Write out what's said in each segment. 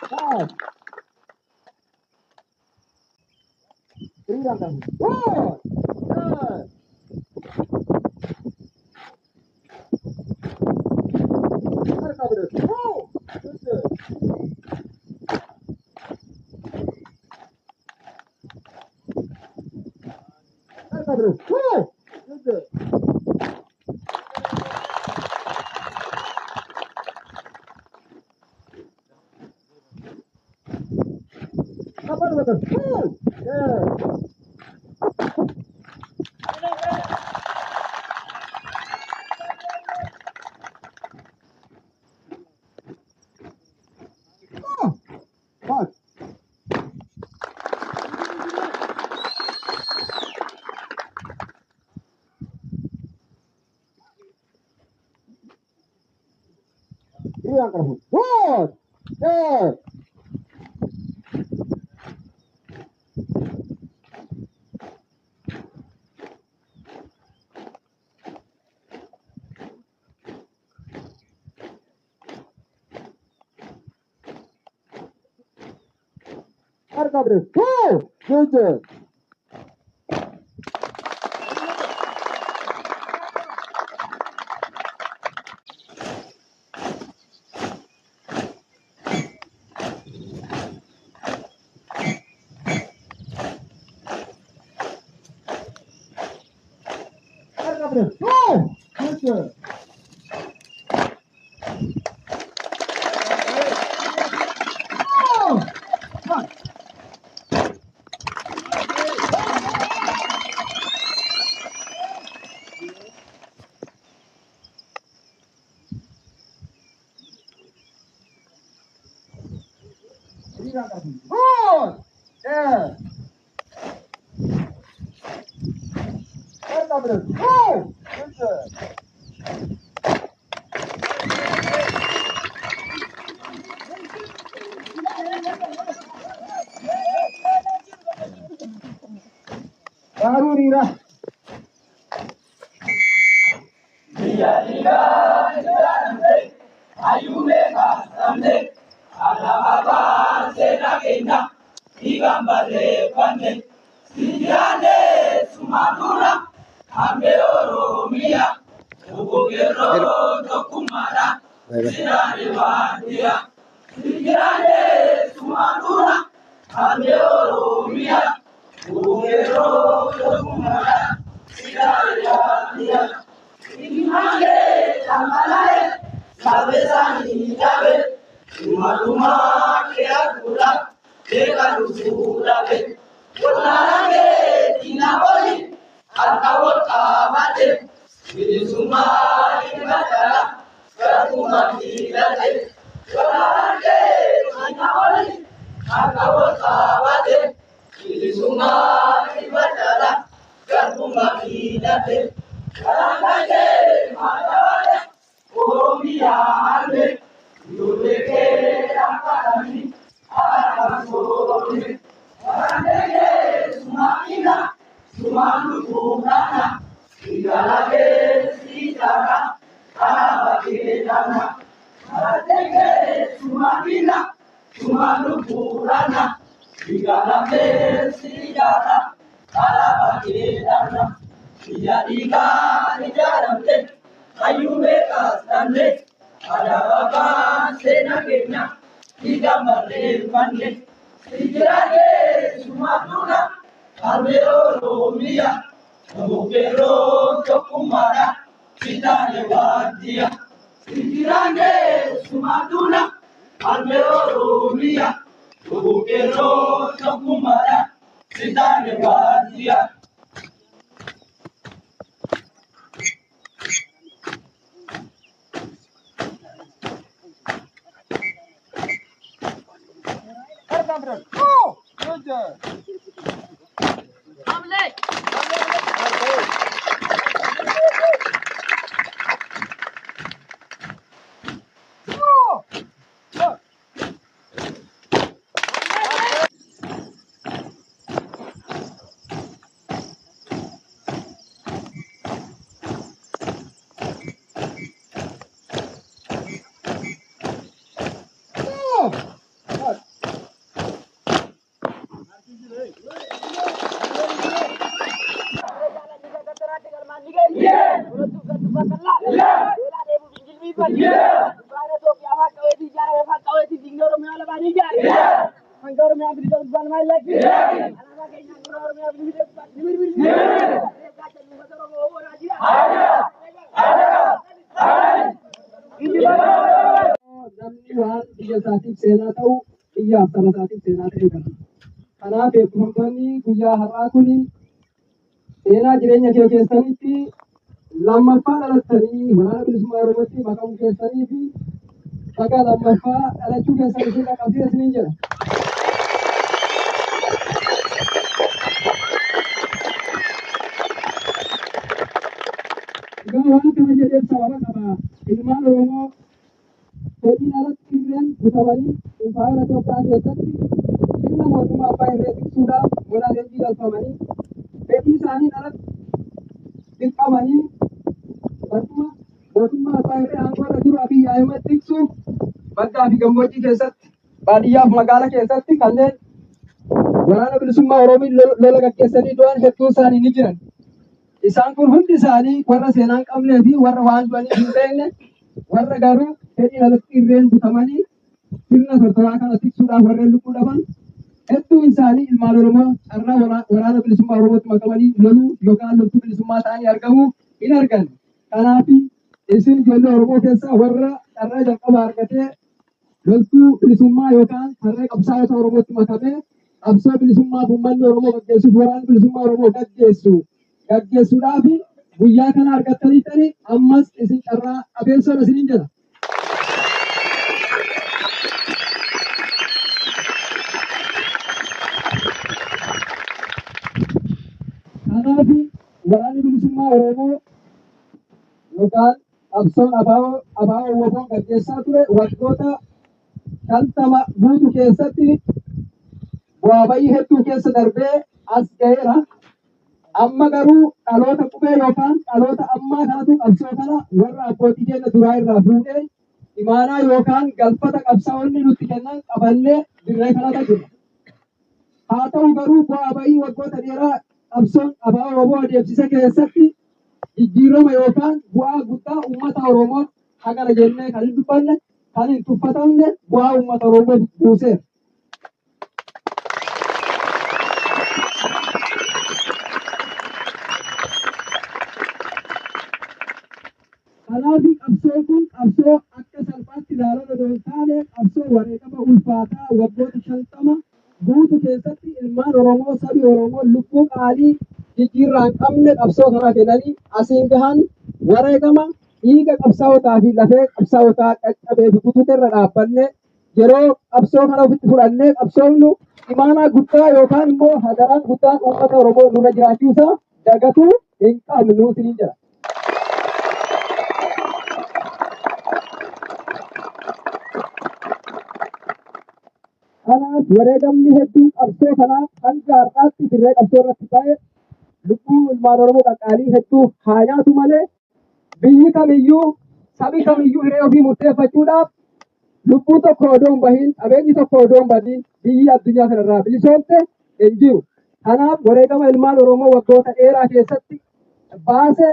Pass. Three runs. Four. Yes. Marcadores. Go. Marcadores. Go. Marcadores. Go. Yes. Go. Pass. Three runs. Four. Yes. Marcadores. Go. Good. Marcadores. Go. Good. Go. Pass. Three runs. Four. Yes. Marcadores. Go. Good. Barurira. Marcadores. Go. Good. Go. Pass. Go. Pass. Bara Itoophiyaa afaan qabeetii ijaarame afaan qabeetii diinaa Oromiyaa lamaan ijaare. Hanga Oromiyaa bilisa gubbaan maallaqi. Alaabaa keenyaan dura Oromiyaa bilisa gubbaan ni birbirsi. Eegaa jennu uummata Oromoo boonaa jira. Namni waan biyya isaatiif seenaa ta'u biyyaaf saba isaatiif seenaa ta'e qaba. Kanaaf eebbifamtoonni guyyaa har'aa kun seenaa jireenya kee keessanitti lammaffaa dhalattanii waraana bilisummaa Oromootti makamuu keessanii fi baga lammaffaa dhalachuu keessanii isin qaqqabsiisa isiniin jedha. Egaa waan kana jedheef sababa qaba. Ilmaan Oromoo fedhiin alatti irreen butamanii impaayera Itoophiyaa keessatti sirna mootummaa abbaa irree tiksuudhaaf gola leenjii galfamanii fedhii isaanii alatti dirqamanii barcuma mootummaa abbaa irree aangoo irra jiru Abiyyi Ahimad tiksuuf baddaa fi gammoojjii keessatti baadiyyaa fi magaala keessatti kanneen waraana bilisummaa Oromoo lola gaggeessanii du'an hedduu isaanii ni jiran. Isaan kun hundi isaanii warra seenaa hin qabnee fi warra waan du'anii hin beekne warra garuu fedhii alatti irreen butamanii sirna tortoraa kana tiksuudhaaf warreen lubbuu dhaban hedduun isaanii ilmaan Oromoo carraa waraana bilisummaa Oromootti makamanii loluu yookaan loltuu bilisummaa ta'anii argamuu hin argan. Kanaaf isin ijoollee Oromoo keessaa warra carraa jalqabaa argatee loltuu bilisummaa yookaan tarree qabsaa'ota Oromootti makamee qabsoo bilisummaa uummanni Oromoo gaggeessuuf waraana bilisummaa Oromoo gaggeessuudhaaf guyyaa kana argattanii ammas isin carraa qabeessoodha isiniin jedha. Kanaaf waraanni bilisummaa Oromoo yookaan qabsoon abaaboo woboon gaggeessaa ture waggoota 50 guutuu keessatti bu'aa bayii hedduu keessa darbee as ga'eera. Amma garuu dhaloota qubee yookaan dhaloota ammaa kanatu qabsoo kana warra abbootii keenya duraa irraa fuudhee imaanaa yookaan galfata qabsaa'onni nutti kennan qabannee dirree kanarra jirra. Haa ta'u garuu bu'aa bayii waggoota dheeraa qabsoon abaaboo woboo adeemsise keessatti jijjiirama yookaan bu'aa guddaa uummata Oromoo hagana jennee kan hin dubbanne kan hin tuffatamne bu'aa uummata Oromoo buuseera. Kanaaf qabsoo kun qabsoo akka salphaatti ilaalan odoo hin taane qabsoo wareegama ulfaataa waggoota 50 guutuu keessatti ilmaan Oromoo sabi Oromoo lubbuu qaalii jijjiirraa hin qabne qabsoo kanaa kennanii asiin gahan wareegama dhiiga qabsaa'otaa fi lafee qabsaa'otaa qaqqabee fi kutuuta irra dhaabbanne yeroo qabsoo kana ofitti fudhannee qabsoofnu imaanaa guddaa yookaan immoo hadaraan guddaan uummata Oromoo nurra jiraachuusaa dagatuu hin qabnu isiniin jedha. Kanaaf wareegamni hedduun qabsoo kanaaf hanga har'aatti dirree qabsoo irratti ta'e lubbuu ilmaan Oromoo qaqqaalii hedduu haa nyaatu malee biyyi kamiyyuu sabi kamiyyuu hiree ofii murteeffachuudhaaf lubbuu tokko odoo hin bahin qabeenyi tokko odoo hin badin biyyi addunyaa kanarraa bilisoomte hin jiru. Kanaaf wareegama ilmaan Oromoo waggoota dheeraa keessatti baase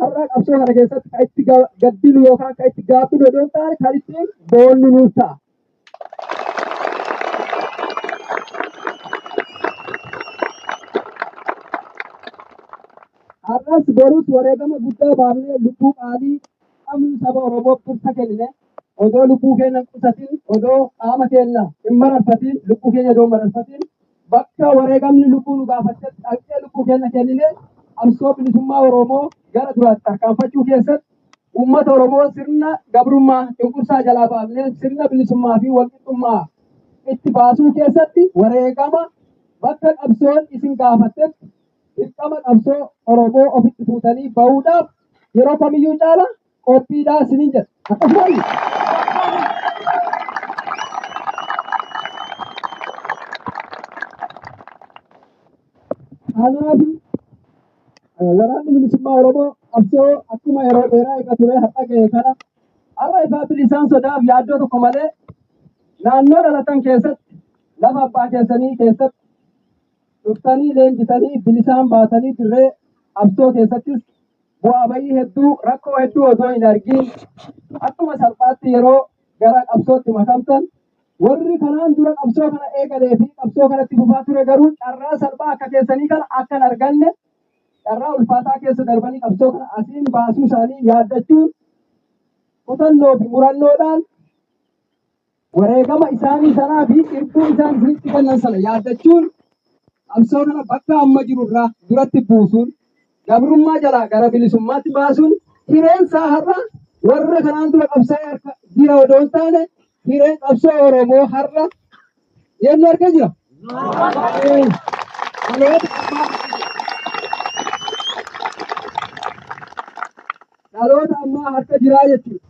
har'a qabsoo kana keessatti kan itti gaddinu yookaan kan itti gaabbinu odoo hin taane kan ittiin boonnu nuuf ta'a. Har'as borus wareegama guddaa baafnee lubbuu qaalii qabnu saba Oromoof dursa kennine odoo lubbuu keenya hin qusatin odoo qaama keenya hin mararfatin lubbuu keenya odoo hin mararfatin bakka wareegamni lubbuu nu gaafatte dhaqnee lubbuu keenya kennine qabsoo bilisummaa Oromoo gara duraatti tarkaanfachuu keessatti uummata Oromoo sirna gabrummaa cunqursaa jalaa baafnee sirna bilisummaa fi walqixxummaa itti baasuu keessatti wareegama bakka qabsoon isin gaafattetti dirqama qabsoo Oromoo ofitti fuutanii bahuudhaaf yeroo kamiyyuu caala qophiidhaa isiniin jedha. Akkasumas kanaaf waraanni bilisummaa Oromoo qabsoo akkuma yeroo dheeraa eega ture har'a ga'e kana har'a isaa bilisaan sodaaf yaaddoo tokko malee naannoo dhalatan keessatti lafa abbaa keessanii keessatti dhuftanii leenjitanii bilisaan baatanii dirree qabsoo keessattis bu'aa bayii hedduu rakkoo hedduu osoo hin argin akkuma salphaatti yeroo gara qabsootti makamtan warri kanaan dura qabsoo kana eegalee fi qabsoo kanatti fufaa ture garuu carraa salphaa akka keessanii kana akka hin arganne carraa ulfaataa keessa darbanii qabsoo kana asiin baasuu isaanii yaaddachuun kutannoo fi murannoodhaan wareegama isaanii sanaa fi irbuu isaan isinitti kennan sana yaaddachuun qabsoo kana bakka amma jirurraa duratti buusuun gabrummaa jalaa gara bilisummaatti baasuun hireensaa har'a warra kanaan dura qabsaa'ee harka jira odoo hin taane hireen qabsoo Oromoo har'a yennu argaa jira. Dhaloota ammaa harka jiraa jechuudha.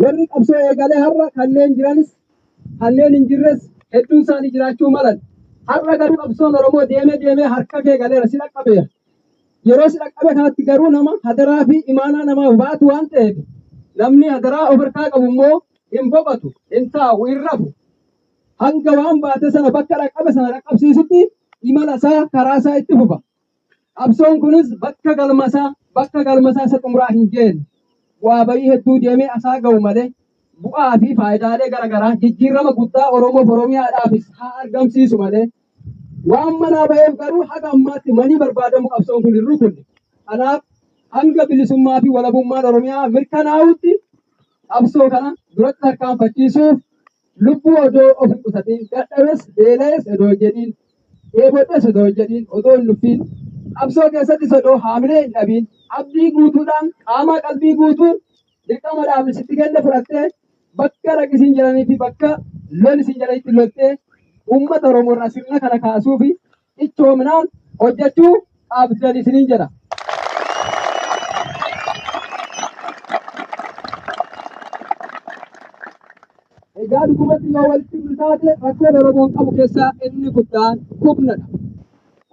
Warri qabsoo eegalee har'a kanneen jiranis kanneen hin jirres hedduun isaanii jiraachuu malan. Har'a garuu qabsoon Oromoo deemee harka kee galeera si dhaqqabeera. Yeroo si dhaqqabe kanatti garuu nama hadaraa fi imaanaa namaaf baatu waan ta'eef namni hadaraa of harkaa qabu immoo hin boqotu, hin taa'u, hin rafu. Hanga waan baate sana bakka dhaqqabe sana dhaqqabsiisutti imala isaa karaa isaa itti fufa. Qabsoon kunis bakka galmasaa isa xumuraa hin geenye. Bu'aa bayii hedduu deemee asaa ga'u malee bu'aa fi faayidaalee garaagaraa jijjiirama guddaa Oromoof Oromiyaadhaafis haa argamsiisu malee waan manaa ba'eef garuu haga ammaatti manii barbaadamu qabsoon kun hin rukunne. Kanaaf hanga bilisummaa fi walabummaan Oromiyaa mirkanaa'utti qabsoo kana duratti tarkaanfachiisuuf lubbuu odoo of hin qusatiin dadhabes beela'es odoo hin jedhiin dheebodhes odoo hin jedhiin odoo hin nuffiin qabsoo keessattis odoo haamilee hin dhabiin abdii guutuudhaan qaama qalbii guutuun dirqama dhaabsitti kenne fudhattee bakka raqisiin jiranii fi bakka lol isin jiranitti loltee uummata Oromoo irraa sirna kana kaasuu fi ichoominaan hojjechuu dhaabdan isiniin jedha. Egaa dhugumatti yoo walitti taate rakkoon Oromoon qabu keessaa inni guddaan humnadha.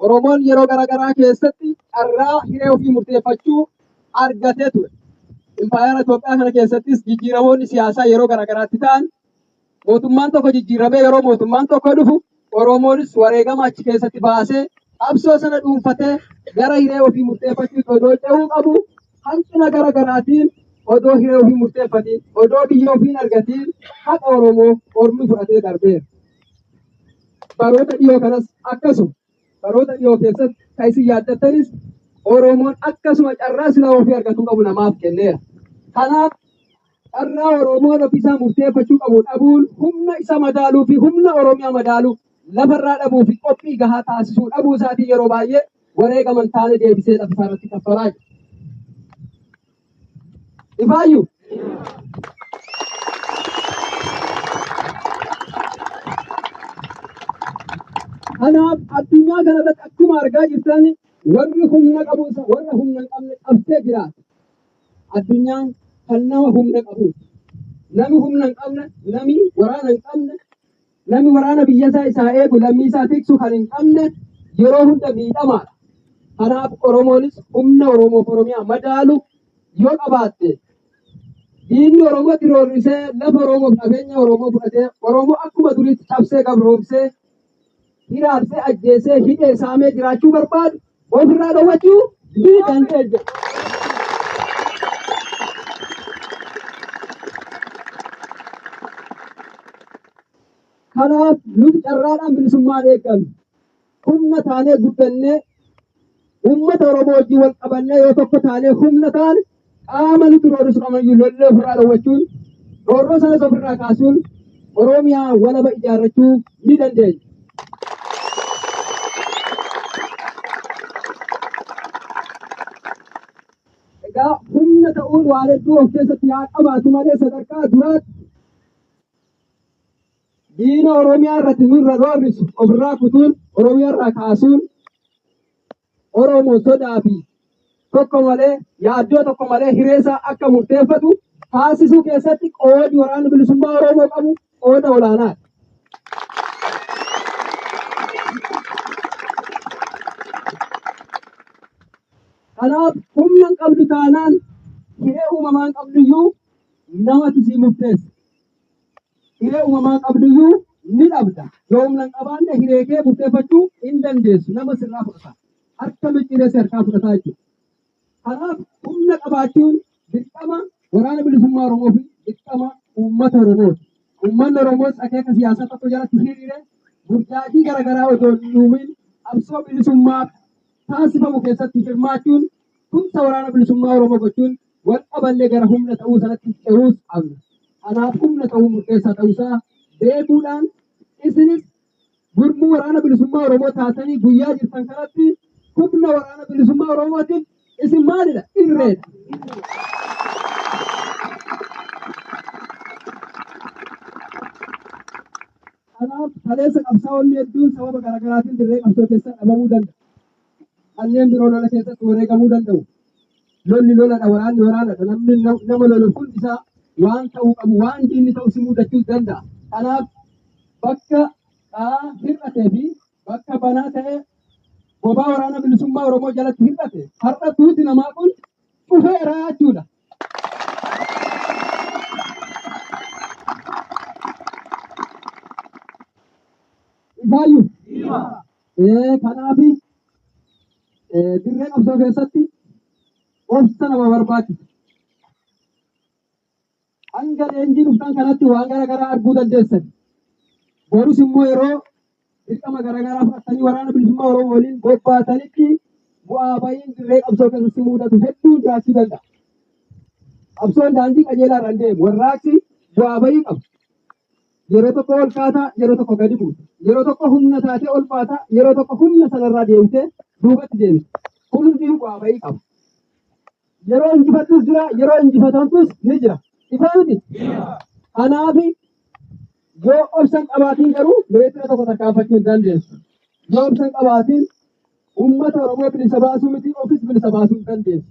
Oromoon yeroo garaagaraa keessatti carraa hiree ofii murteeffachuu argatee ture. Impaayera Itoophiyaa kana keessattis jijjiiramoonni siyaasaa yeroo garaagaraatti ta'an mootummaan tokko jijjiiramee yeroo mootummaan tokko dhufu Oromoonis wareegama achi keessatti baasee qabsoo sana dhuunfatee gara hiree ofii murteeffachuutti odoo ce'uu qabu hanqina garaagaraatiin odoo hiree ofii murteeffatiin odoo biyya ofii argatiin haqa Oromoo ormi fudhatee darbeera. Baroota dhiyoo kanas akkasuma baroota dhiyoo keessatti kan isin yaaddattanis Oromoon akkasuma carraa silaa ofii argatuu qabu namaaf kenneera. Kanaaf carraa Oromoon ofiisaa murteeffachuu qabu dhabuun humna isa madaaluu fi humna Oromiyaa madaaluu lafarraa dhabuu fi qophii gahaa taasisuu dhabuu isaatii yeroo baay'ee wareegama taane deebisee lafa irratti kaffalaa jira. Ifaayyuu kanaaf addunyaa kanarratti akkuma argaa jirtan warri humna qabu warra humna hin qabne qabsee jiraata. Addunyaan kan nama humna qabuuti. Nami humna hin qabne, nami waraana hin qabne, nami waraana biyya isaa eegu lammii isaa tiksu kan hin qabne yeroo hunda miidhamaadha. Kanaaf Oromoonis humna Oromoof Oromiyaa madaalu yoo qabaatte diinni Oromootti roorrisee lafa Oromoof qabeenya Oromoo fudhatee Oromoo akkuma duriitti cabsee gabroomsee hiraarsee ajjeesee hidhee saamee jiraachuu barbaadu ofirraa dhowwachuu ni dandeenya. Kanaaf nuti carraadhaan bilisummaan eeggannu humna taanee guddannee uummata Oromoo wajjin wal qabannee yoo tokko taanee humna taane qaama nuti roorrisu qamayyuu lollee ofirraa dhowwachuun roorroo sanas ofirraa kaasuun Oromiyaa walaba ijaarrachuu ni dandeenya. Egaa humna ta'uun waan hedduu of keessatti haa qabaatu malee sadarkaa duraatti diina Oromiyaa irratti nurra roorrisu ofirraa kutuun Oromiyaa irraa kaasuun Oromoo sodaa fi tokko malee yaaddoo tokko malee hireesaa akka murteeffatu taasisuu keessatti qoodi waraana bilisummaa Oromoo qabu qooda olaanaadha. Kanaaf humna hin qabdu taanaan hiree uumamaa hin qabduyyuu namatu si murteessa. Hiree uumamaa hin qabduyyuu ni dhabda. Yoo humna hin qabaanne hiree kee murteeffachuu hin dandeessu. Nama sirraa fudhata. Harka micciiree si harkaa fudhataa jechuudha. Kanaaf humna qabaachuun dirqama waraana bilisummaa Oromoo fi dirqama uummata Oromooti. Uummanni Oromoos akeeka siyaasaa tokko jalatti hiriiree burjaajii garaagaraa otoo hin uumin qabsoo bilisummaa taasifamu keessatti hirmaachuun tumsa waraana bilisummaa Oromoo gochuun wal qaballee gara humna ta'uu sanatti cehuus qabna. Kanaaf humna ta'uu murteessaa ta'uusaa beekuudhaan isinis gurmuu waraana bilisummaa Oromoo taatanii guyyaa jirtan kanatti humna waraana bilisummaa Oromootiin isin maalidha? Irreedha. Kanaaf kaleessa qabsaa'onni hedduun sababa garaagaraatiin dirree qabsoo keessa dhabamuu danda'u. Kanneen biroo lola keessatti wareegamuu danda'u. Lolli loladha, waraanni waraanadha. Namni nama lolu kun isaa waan ta'uu qabu, waan diinni ta'u si mudachuu danda'a. Kanaaf bakka hir'atee fi bakka banaa ta'e bobaa waraana bilisummaa Oromoo jalatti hir'ate har'a tuuti namaa kun dhufeera jechuudha. Ifaayyuu. Kanaaf dirree qabsoo keessatti obsa nama barbaachisa. Hanga leenjii dhuftan kanatti waan garaagaraa arguu dandeessan. Borus immoo yeroo dirqama garaagaraa fudhatanii waraana bilisummaa Oromoo waliin bobbaatanitti bu'aa ba'iin dirree qabsoo keessatti mudatu hedduu jiraachuu danda'a. Qabsoon daandii qajeelaa irra deemu warraaqsi bu'aa ba'ii qabu. Yeroo tokko ol kaataa, yeroo tokko gadi buuta. Yeroo tokko humna taatee ol baata, yeroo tokko humna sanarraa deemtee duubatti deemti. Hundi bu'aa ba'ii qaba. Yeroo injifatus jira, yeroo injifatamtus ni jira. Ifaa miti. Kanaaf yoo obsan qabaatiin garuu meetira tokko tarkaanfachuu hin dandeessu. Yoo obsan qabaatiin uummata Oromoo bilisa baasuu miti, ofis bilisa baasuu hin dandeessu.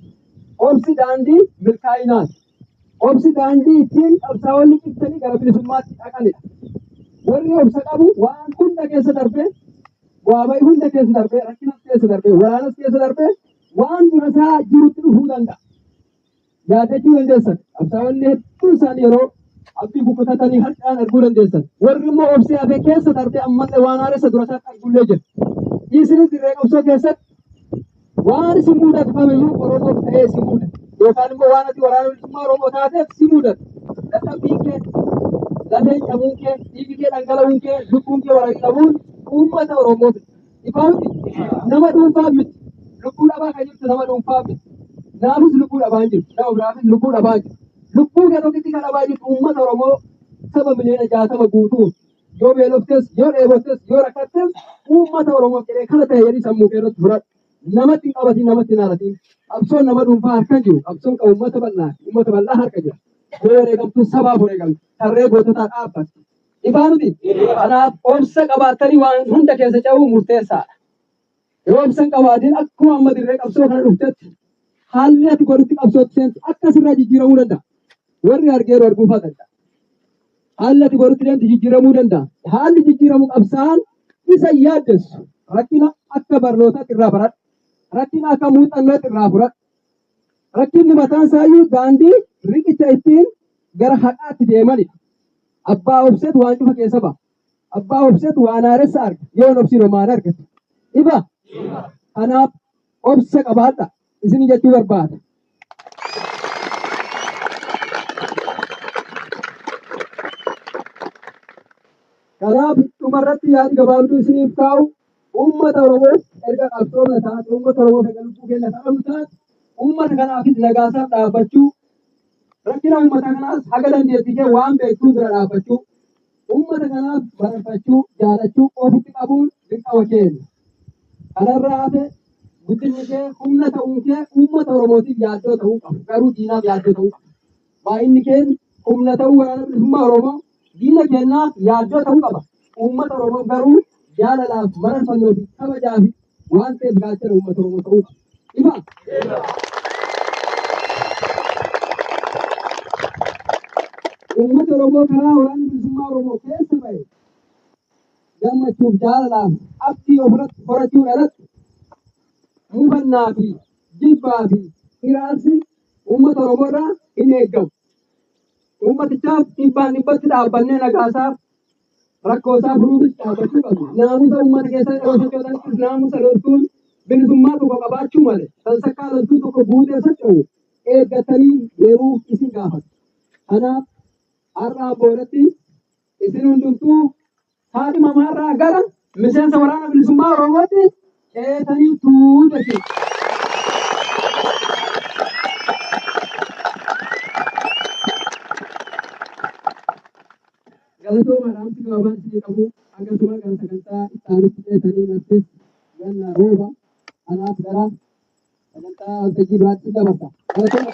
Obsi daandii milkaa'inaati. Obsi daandii ittiin qabsaa'onni cittanii gara bilisummaatti dhaqanidha. Warri obsa qabu waan hunda keessa darbee, bu'aa ba'ii hunda keessa darbee, rakkinas keessa darbee, waraanas keessa darbee waan dura isaa jirutti dhufuu danda'a. Yaadachuu dandeessan. Qabsaa'onni hedduun isaanii yeroo abdii kukutatanii harcaan arguu dandeessan. Warri immoo obsee hafee keessa darbee ammallee waan haaressa dura isaa arguullee jira. Isinis dirree qabsoo keessatti waan isin mudatu kamiyyuu Oromoof ta'ee isin mudatu. Yookaan immoo waan ati waraana bilisummaa Oromoo taateef si mudatu. Dadhabbiin kee, lafeen cabuun kee, dhiigni kee dhangala'uun kee, lubbuun kee wareegamuun uummata Oromoof. Ifaa miti. Nama dhuunfaa miti. Lubbuu dhabaa kan jirtu nama dhuunfaa miti. Naafis lubbuu dhabaa jiru. Nama biraafis lubbuu dhabaa jiru. Lubbuu kee tokkitti kan dhabaa jirtu uummata Oromoo saba miliyoona 60 guutuu. Yoo beeloftes, yoo dheebottes, yoo rakkattes uummata Oromoof jedhee kana ta'e jedhii sammuu kee irratti fudhadhu. Namatti hin qabatiin, namatti hin haalatiin. Qabsoon nama dhuunfaa harka jiru. Qabsoon qabu uummata bal'aa harka jira. Yoo wareegamtu sabaaf wareegamtu. Tarree goototaa dhaabbatu. Ifaa miti. Kanaaf obsa qabaattanii waan hunda keessa cehuu murteessaadha. Yoo obsa hin qabaatiin akkuma amma dirree qabsoo kana dhuftetti haalli ati godhutti qabsootti seentu akkasirraa jijjiiramuu danda'a. Warri argeeru arguufaa danda'a. Haalli ati godhutti deemtu jijjiiramuu danda'a. Haalli jijjiiramu qabsaan isa yaaddessu. Rakkina akka barnootaatti irraa baradhu. Rakkina akka muuxannootti irraa fudhadhu. Rakkinni mataan isaayyuu daandii riqicha ittiin gara haqaatti deemanidha. Abbaa obseetu waan cufa keessa ba'a. Abbaa obseetu waan haaressa arga. Yoo obsiin homaan argatu. Ifa. Kanaaf obsa qabaadha. Isin jechuu barbaada. Kanaaf dhumarratti yaadi gabaabduu isiniif kaa'u uummata Oromoos erga qabsoomna taate uummata Oromoo fedha lubbuu keenya ta'amnu taate uummata kanaafis nagaasaaf dhaabbachuu rakkina uummata kanaas haga dandeettii kee waan beektuu bira dhaabbachuu uummata kanaaf bararfachuu jaalachuu ofitti qabuun dirqama keenya. Kanarraa hafe guddinni kee humna ta'uun kee uummata Oromootiif yaaddoo ta'uu qabu. Garuu diinaaf yaaddoo ta'uu qabu. Baay'inni keen humna ta'uu waraana bilisummaa Oromoo diina keenyaaf yaaddoo ta'uu qaba. Uummata Oromoo garuu jaalalaaf mararfannoo fi kabajaa fi waan ta'eef gaachana uummata Oromoo ta'uu qaba. Ifa. Uummata Oromoo karaa waraana bilisummaa Oromoo keessa ba'e gammachuuf jaalalaaf abdii ofirratti horachuun alatti mufannaa fi jibbaa fi hiraarsi uummata Oromoo irraa hin eeggamu. Uummatichaaf dhibbaan dhibbatti dhaabbannee nagaasaaf rakkoosaa furuufis dhaabbachuu qabna. Naamusa uummata keessa dhoofachootanis naamusa loltuun bilisummaa tokko qabaachuu malee sansakkaa loltuu tokko guutee socho'u eeggatanii deemuuf isin gaafata. Kanaaf har'aa boodatti isin hundumtuu haadhi mamaarraa gara miseensa waraana bilisummaa Oromootti ceetanii tuutatti. Galatooma dhaamsi gabaabaan isinii qabu akkasuma gara sagantaa itti aanutti ceetanii naftis ganna rooba anaaf gara sagantaa waltajjii biraatti dabarsa. Galatooma.